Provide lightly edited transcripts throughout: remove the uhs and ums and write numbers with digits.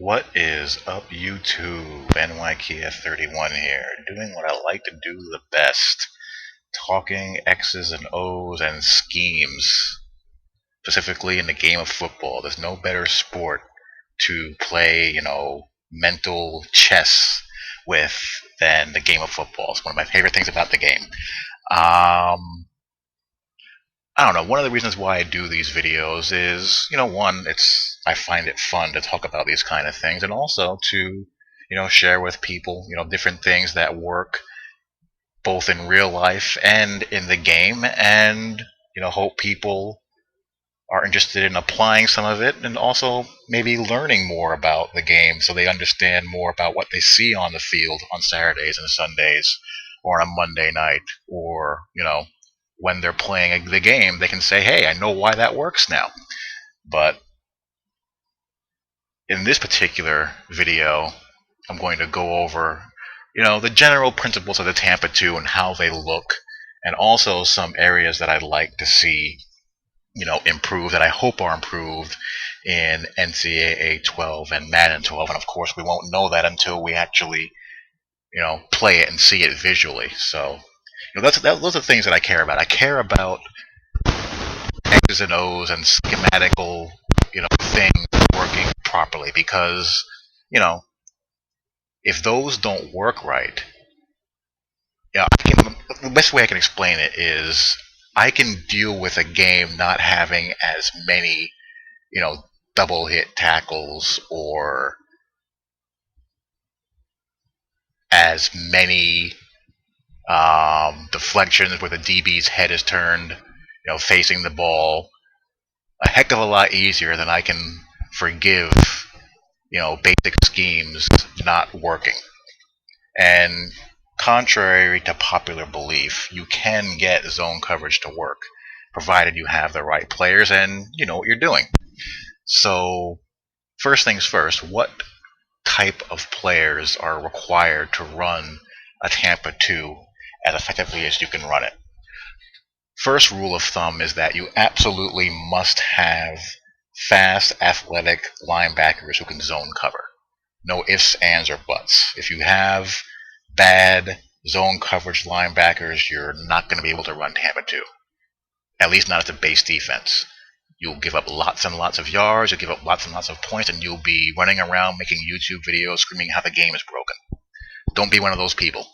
What is up, YouTube? Ncaa 31 here, doing what I like to do the best, talking X's and O's and schemes, specifically in the game of football. There's no better sport to play, mental chess with than the game of football. It's one of my favorite things about the game. Um, I don't know. One of the reasons why I do these videos is, one, I find it fun to talk about these kind of things, and also to, share with people, different things that work both in real life and in the game, and hope people are interested in applying some of it, and also maybe learning more about the game so they understand more about what they see on the field on Saturdays and Sundays, or on a Monday night, or when they're playing the game, they can say, hey, I know why that works now. But in this particular video, I'm going to go over, the general principles of the Tampa 2 and how they look, and also some areas that I'd like to see, improve, that I hope are improved in Ncaa 12 and Madden 12. And of course, we won't know that until we actually, play it and see it visually. So, those are things that I care about. I care about X's and O's and schematical, things working properly, because, if those don't work right, the best way I can explain it is I can deal with a game not having as many, double hit tackles, or as many deflections where the DB's head is turned, facing the ball, a heck of a lot easier than I can forgive, basic schemes not working. And contrary to popular belief, you can get zone coverage to work, provided you have the right players and you know what you're doing. So, first things first, what type of players are required to run a Tampa 2 as effectively as you can run it? First rule of thumb is that you absolutely must have fast, athletic linebackers who can zone cover. No ifs, ands, or buts. If you have bad zone coverage linebackers, you're not going to be able to run Tampa 2. At least not as a base defense. You'll give up lots and lots of yards, you'll give up lots and lots of points, and you'll be running around making YouTube videos screaming how the game is broken. Don't be one of those people.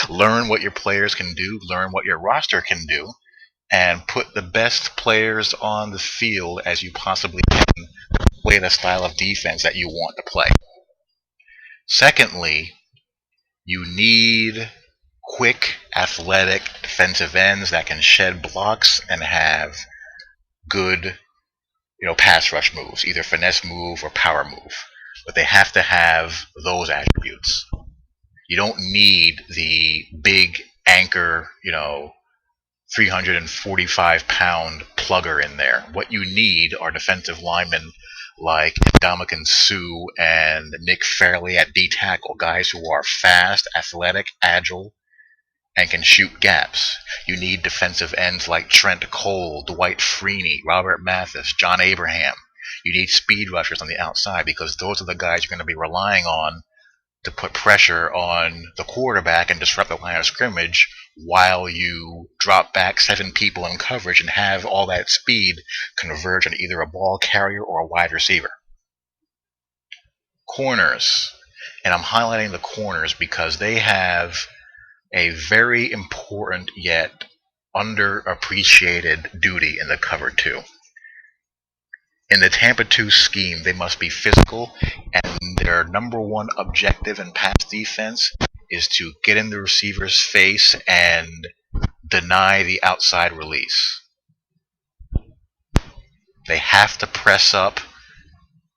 Learn what your players can do, learn what your roster can do, and put the best players on the field as you possibly can to play the style of defense that you want to play. Secondly, you need quick, athletic defensive ends that can shed blocks and have good, pass rush moves, either finesse move or power move. But they have to have those attributes. You don't need the big anchor, 345-pound plugger in there. What you need are defensive linemen like Ncaa Suh and Nick Fairley at D-tackle, guys who are fast, athletic, agile, and can shoot gaps. You need defensive ends like Trent Cole, Dwight Freeney, Robert Mathis, John Abraham. You need speed rushers on the outside, because those are the guys you're going to be relying on to put pressure on the quarterback and disrupt the line of scrimmage while you drop back 7 people in coverage and have all that speed converge on either a ball carrier or a wide receiver. Corners. And I'm highlighting the corners because they have a very important yet underappreciated duty in the cover 2. In the Tampa 2 scheme, they must be physical, and their number one objective in pass defense is to get in the receiver's face and deny the outside release. They have to press up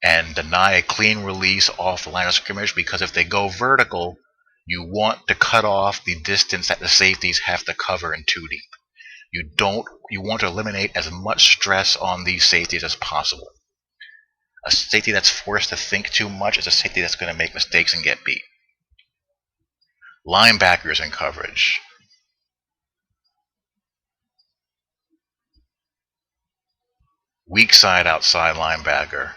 and deny a clean release off the line of scrimmage, because if they go vertical, you want to cut off the distance that the safeties have to cover in 2 deep. You want to eliminate as much stress on these safeties as possible. A safety that's forced to think too much is a safety that's going to make mistakes and get beat. Linebackers in coverage. Weak side outside linebacker.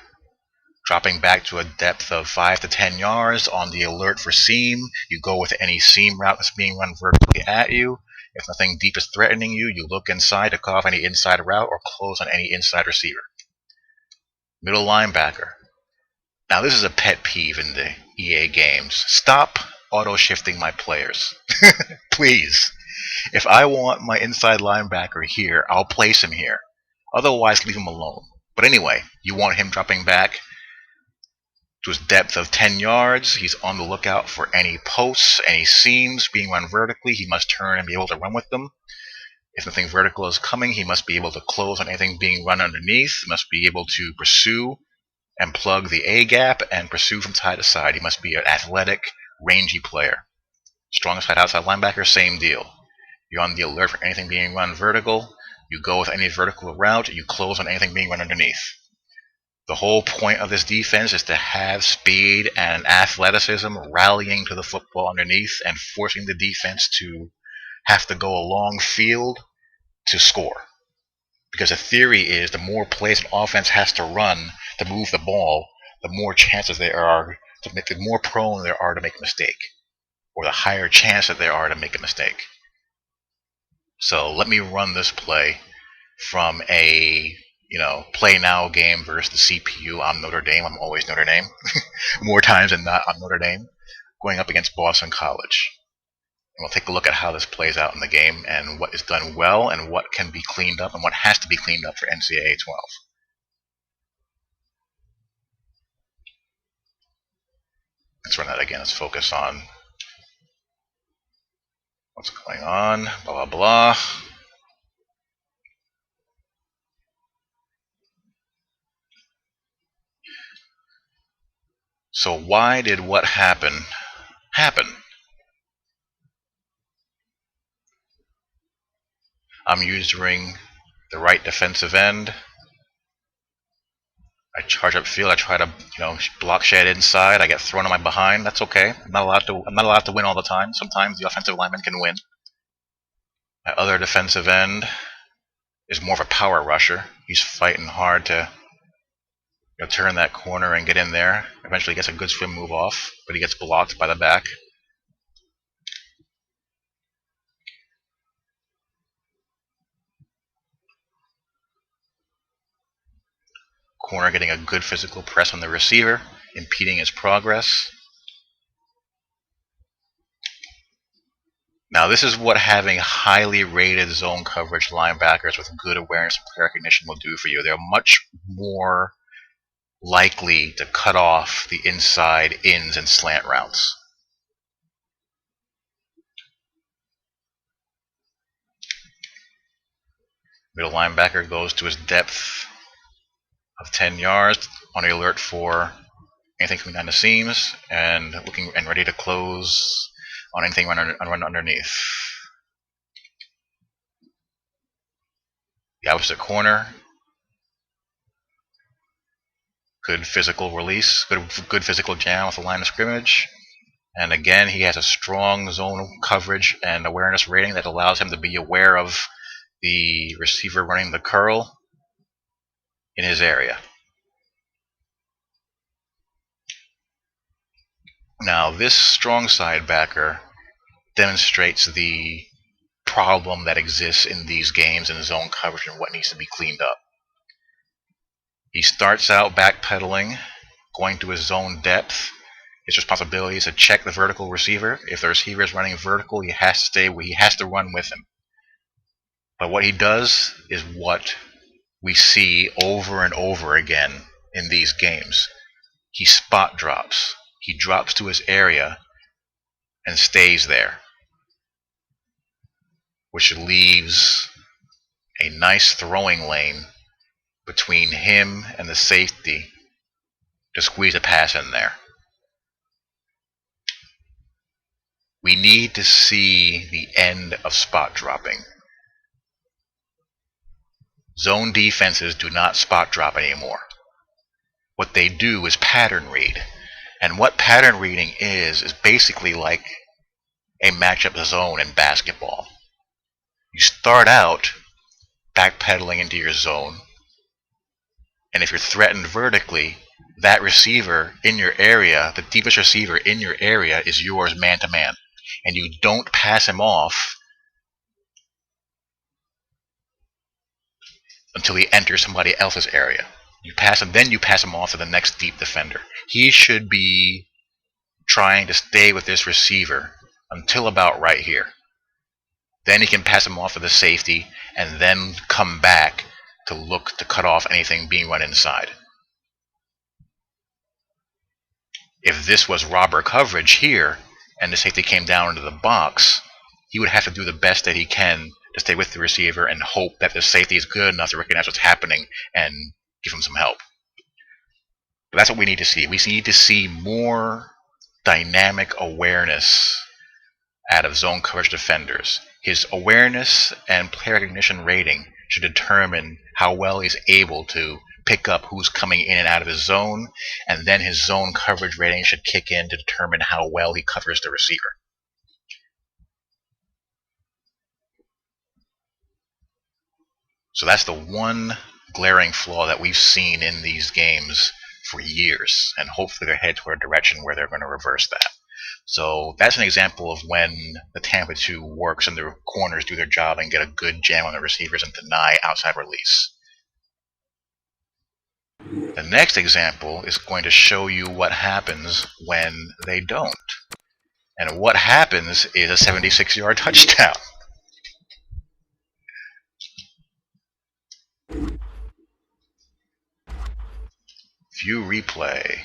dropping back to a depth of 5 to 10 yards on the alert for seam. You go with any seam route that's being run vertically at you. If nothing deep is threatening you, you look inside to cut off any inside route or close on any inside receiver. Middle linebacker. Now this is a pet peeve in the EA games. Stop auto-shifting my players. Please. If I want my inside linebacker here, I'll place him here. Otherwise, leave him alone. But anyway, you want him dropping back to his depth of 10 yards. He's on the lookout for any posts, any seams being run vertically. He must turn and be able to run with them. If nothing vertical is coming, he must be able to close on anything being run underneath. He must be able to pursue and plug the A gap and pursue from side to side. He must be an athletic, rangy player. Strong side outside linebacker, same deal. You're on the alert for anything being run vertical. You go with any vertical route. You close on anything being run underneath. The whole point of this defense is to have speed and athleticism rallying to the football underneath and forcing the defense to have to go a long field to score. Because the theory is the more plays an offense has to run to move the ball, the more chances there are to make, the more prone there are to make a mistake, or the higher chance that there are to make a mistake. So let me run this play from a play now game versus the CPU. I'm Notre Dame. I'm always Notre Dame. More times than not, I'm Notre Dame going up against Boston College. And we'll take a look at how this plays out in the game and what is done well and what can be cleaned up and what has to be cleaned up for NCAA 12. Let's run that again. Let's focus on what's going on. Blah, blah, blah. So why did what happen? I'm using the right defensive end. I charge up field. I try to, block shed inside. I get thrown on my behind. That's okay. I'm not allowed to win all the time. Sometimes the offensive lineman can win. My other defensive end is more of a power rusher. He's fighting hard to turn that corner and get in there. Eventually gets a good swim move off, but he gets blocked by the back. Corner getting a good physical press on the receiver, impeding his progress. Now this is what having highly rated zone coverage linebackers with good awareness and play recognition will do for you. They're much more likely to cut off the inside ins and slant routes. Middle linebacker goes to his depth of 10 yards on the alert for anything coming down the seams and looking and ready to close on anything run underneath. The opposite corner, good physical release, good physical jam with the line of scrimmage. And again, he has a strong zone coverage and awareness rating that allows him to be aware of the receiver running the curl in his area. Now, this strong side backer demonstrates the problem that exists in these games in zone coverage and what needs to be cleaned up. He starts out backpedaling, going to his zone depth. His responsibility is to check the vertical receiver. If the receiver is running vertical, he has to stay where he has to run with him. But what he does is what we see over and over again in these games. He spot drops. He drops to his area and stays there, which leaves a nice throwing lane between him and the safety to squeeze a pass in there. We need to see the end of spot dropping. Zone defenses do not spot drop anymore. What they do is pattern read. And what pattern reading is basically like a matchup zone in basketball. You start out backpedaling into your zone, and if you're threatened vertically, that receiver in your area, the deepest receiver in your area, is yours man to man. And you don't pass him off until he enters somebody else's area. You pass him, then you pass him off to the next deep defender. He should be trying to stay with this receiver until about right here. Then he can pass him off to the safety and then come back to look to cut off anything being run inside. If this was robber coverage here and the safety came down into the box, he would have to do the best that he can to stay with the receiver and hope that the safety is good enough to recognize what's happening and give him some help. But that's what we need to see. We need to see more dynamic awareness out of zone coverage defenders. His awareness and play recognition rating should determine how well he's able to pick up who's coming in and out of his zone, and then his zone coverage rating should kick in to determine how well he covers the receiver. So that's the one glaring flaw that we've seen in these games for years, and hopefully they're headed toward a direction where they're going to reverse that. So that's an example of when the Tampa 2 works and the corners do their job and get a good jam on the receivers and deny outside release. The next example is going to show you what happens when they don't. And what happens is a 76-yard touchdown. View replay.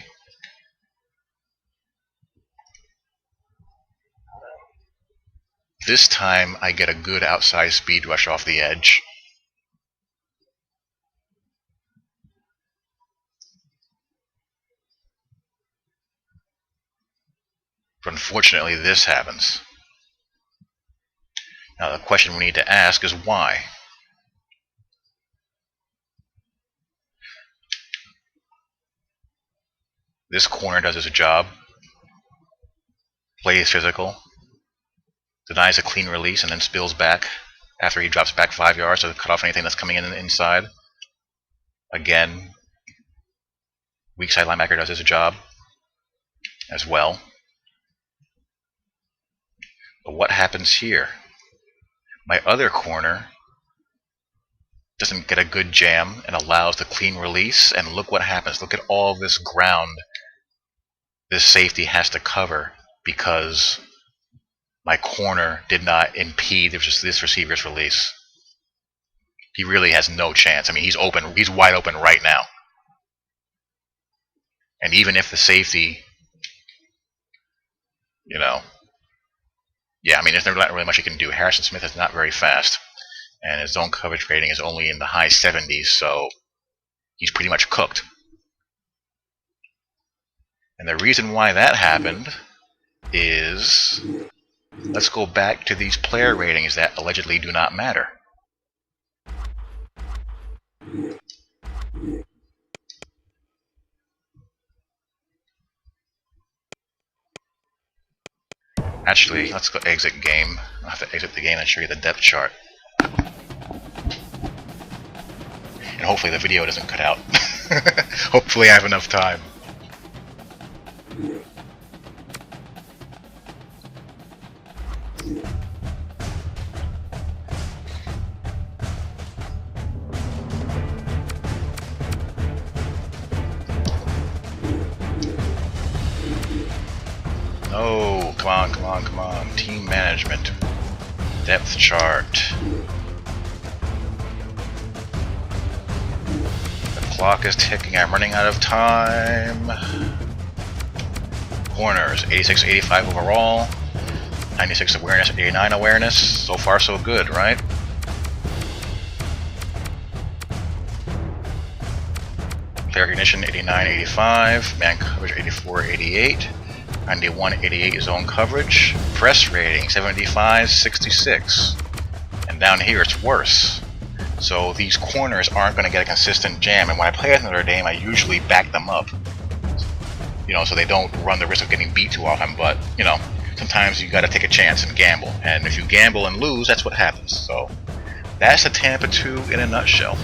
This time I get a good outside speed rush off the edge. But unfortunately this happens. Now the question we need to ask is why? This corner does his job, plays physical, denies a clean release, and then spills back after he drops back 5 yards to cut off anything that's coming in inside. Again, weak side linebacker does his job as well. But what happens here? My other corner doesn't get a good jam and allows the clean release, and look what happens. Look at all this ground this safety has to cover because my corner did not impede this receiver's release. He really has no chance. I mean, he's open. He's wide open right now. And even if the safety, yeah, I mean, there's not really much he can do. Harrison Smith is not very fast, and his zone coverage rating is only in the high 70s, so he's pretty much cooked. And the reason why that happened is, let's go back to these player ratings that allegedly do not matter. Actually, let's go exit game. I'll have to exit the game and show you the depth chart. And hopefully the video doesn't cut out. Hopefully I have enough time. Oh, come on, come on, come on. Team management. Depth chart. The clock is ticking. I'm running out of time. Corners, 86, 85 overall. 96 awareness, 89 awareness. So far, so good, right? Play recognition, 89, 85. Man coverage, 84, 88. 91, 88 zone coverage. Press rating, 75, 66. And down here it's worse. So these corners aren't going to get a consistent jam. And when I play with Notre Dame, I usually back them up. So they don't run the risk of getting beat too often. But, sometimes you got to take a chance and gamble. And if you gamble and lose, that's what happens. So that's the Tampa 2 in a nutshell.